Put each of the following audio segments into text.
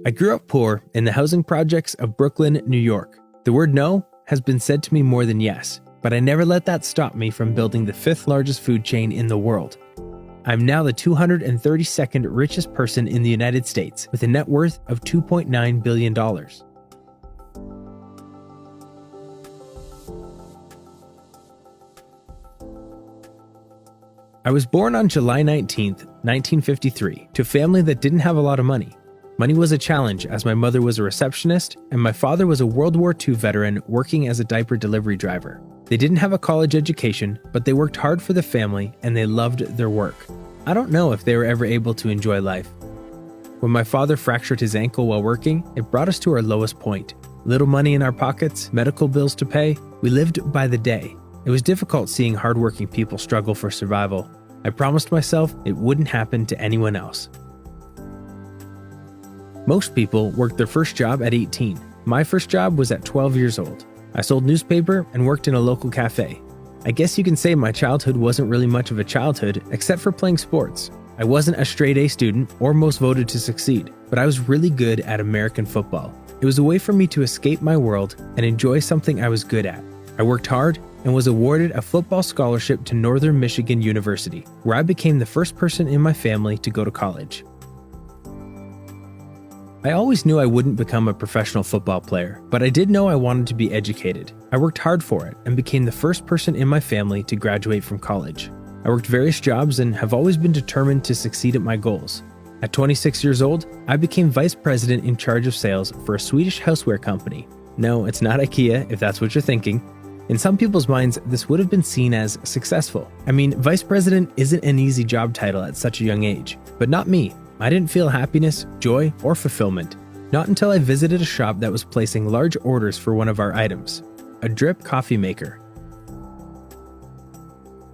I grew up poor in the housing projects of Brooklyn, New York. The word no has been said to me more than yes, but I never let that stop me from building the 5th largest food chain in the world. I'm now the 232nd richest person in the United States with a net worth of $2.9 billion. I was born on July 19th, 1953, to a family that didn't have a lot of money. Money was a challenge as my mother was a receptionist and my father was a World War II veteran working as a diaper delivery driver. They didn't have a college education, but they worked hard for the family and they loved their work. I don't know if they were ever able to enjoy life. When my father fractured his ankle while working, it brought us to our lowest point. Little money in our pockets, medical bills to pay, we lived by the day. It was difficult seeing hardworking people struggle for survival. I promised myself it wouldn't happen to anyone else. Most people worked their first job at 18. My first job was at 12 years old. I sold newspaper and worked in a local cafe. I guess you can say my childhood wasn't really much of a childhood except for playing sports. I wasn't a straight A student or most voted to succeed, but I was really good at American football. It was a way for me to escape my world and enjoy something I was good at. I worked hard and was awarded a football scholarship to Northern Michigan University, where I became the first person in my family to go to college. I always knew I wouldn't become a professional football player, but I did know I wanted to be educated. I worked hard for it and became the first person in my family to graduate from college. I worked various jobs and have always been determined to succeed at my goals. At 26 years old, I became vice president in charge of sales for a Swedish houseware company. No, it's not IKEA, if that's what you're thinking. In some people's minds, this would have been seen as successful. I mean, vice president isn't an easy job title at such a young age, but not me. I didn't feel happiness, joy, or fulfillment. Not until I visited a shop that was placing large orders for one of our items, a drip coffee maker.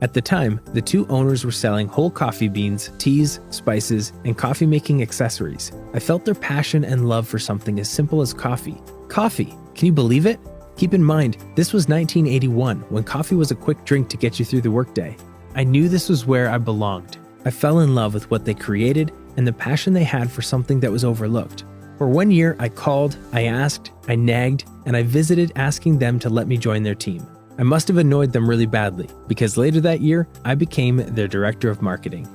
At the time, the two owners were selling whole coffee beans, teas, spices, and coffee-making accessories. I felt their passion and love for something as simple as coffee. Coffee! Can you believe it? Keep in mind, this was 1981, when coffee was a quick drink to get you through the workday. I knew this was where I belonged. I fell in love with what they created and the passion they had for something that was overlooked. For 1 year, I called, I asked, I nagged, and I visited asking them to let me join their team. I must have annoyed them really badly, because later that year, I became their director of marketing.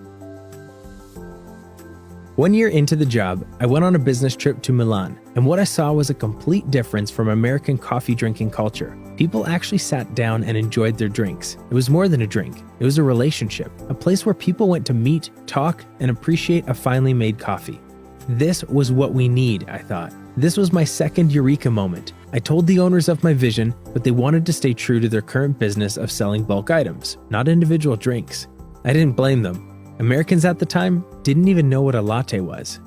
1 year into the job, I went on a business trip to Milan, and what I saw was a complete difference from American coffee drinking culture. People actually sat down and enjoyed their drinks. It was more than a drink. It was a relationship, a place where people went to meet, talk, and appreciate a finely made coffee. This was what we need, I thought. This was my second eureka moment. I told the owners of my vision, but they wanted to stay true to their current business of selling bulk items, not individual drinks. I didn't blame them. Americans at the time didn't even know what a latte was.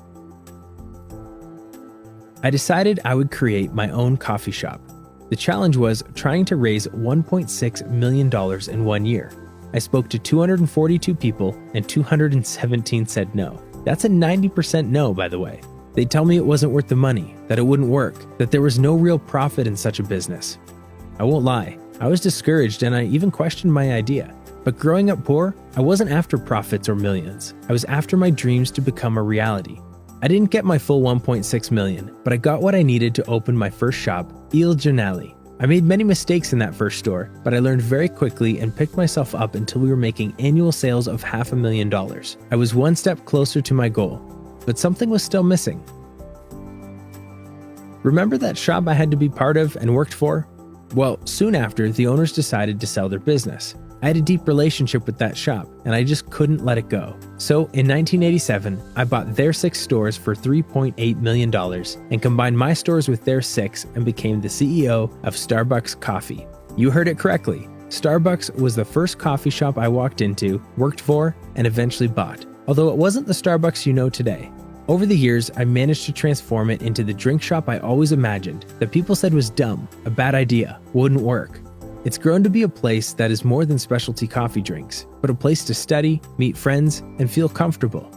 I decided I would create my own coffee shop. The challenge was trying to raise $1.6 million in 1 year. I spoke to 242 people and 217 said no. That's a 90% no, by the way. They tell me it wasn't worth the money, that it wouldn't work, that there was no real profit in such a business. I won't lie, I was discouraged and I even questioned my idea. But growing up poor, I wasn't after profits or millions. I was after my dreams to become a reality. I didn't get my full 1.6 million, but I got what I needed to open my first shop, Il Giornale. I made many mistakes in that first store, but I learned very quickly and picked myself up until we were making annual sales of $500,000. I was one step closer to my goal, but something was still missing. Remember that shop I had to be part of and worked for? Well, soon after, the owners decided to sell their business. I had a deep relationship with that shop, and I just couldn't let it go. So, in 1987, I bought their 6 stores for $3.8 million and combined my stores with their 6 and became the CEO of Starbucks Coffee. You heard it correctly. Starbucks was the first coffee shop I walked into, worked for, and eventually bought. Although it wasn't the Starbucks you know today. Over the years, I managed to transform it into the drink shop I always imagined, that people said was dumb, a bad idea, wouldn't work. It's grown to be a place that is more than specialty coffee drinks, but a place to study, meet friends, and feel comfortable.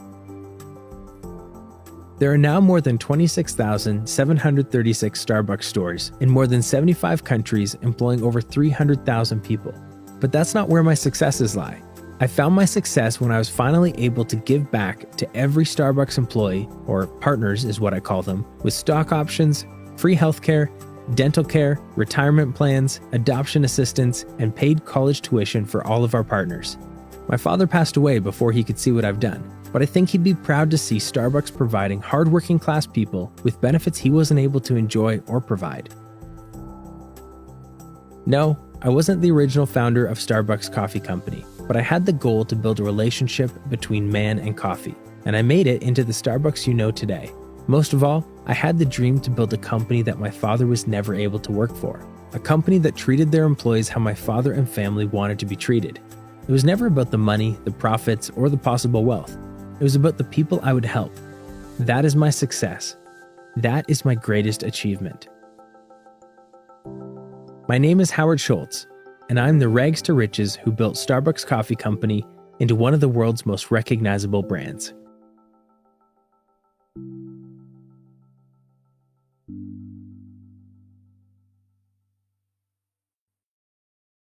There are now more than 26,736 Starbucks stores in more than 75 countries, employing over 300,000 people. But that's not where my successes lie. I found my success when I was finally able to give back to every Starbucks employee, or partners is what I call them, with stock options, free healthcare, dental care, retirement plans, adoption assistance, and paid college tuition for all of our partners. My father passed away before he could see what I've done, but I think he'd be proud to see Starbucks providing hardworking class people with benefits he wasn't able to enjoy or provide. No, I wasn't the original founder of Starbucks Coffee Company, but I had the goal to build a relationship between man and coffee, and I made it into the Starbucks you know today. Most of all, I had the dream to build a company that my father was never able to work for, a company that treated their employees how my father and family wanted to be treated. It was never about the money, the profits, or the possible wealth. It was about the people I would help. That is my success. That is my greatest achievement. My name is Howard Schultz, and I'm the rags to riches who built Starbucks Coffee Company into one of the world's most recognizable brands.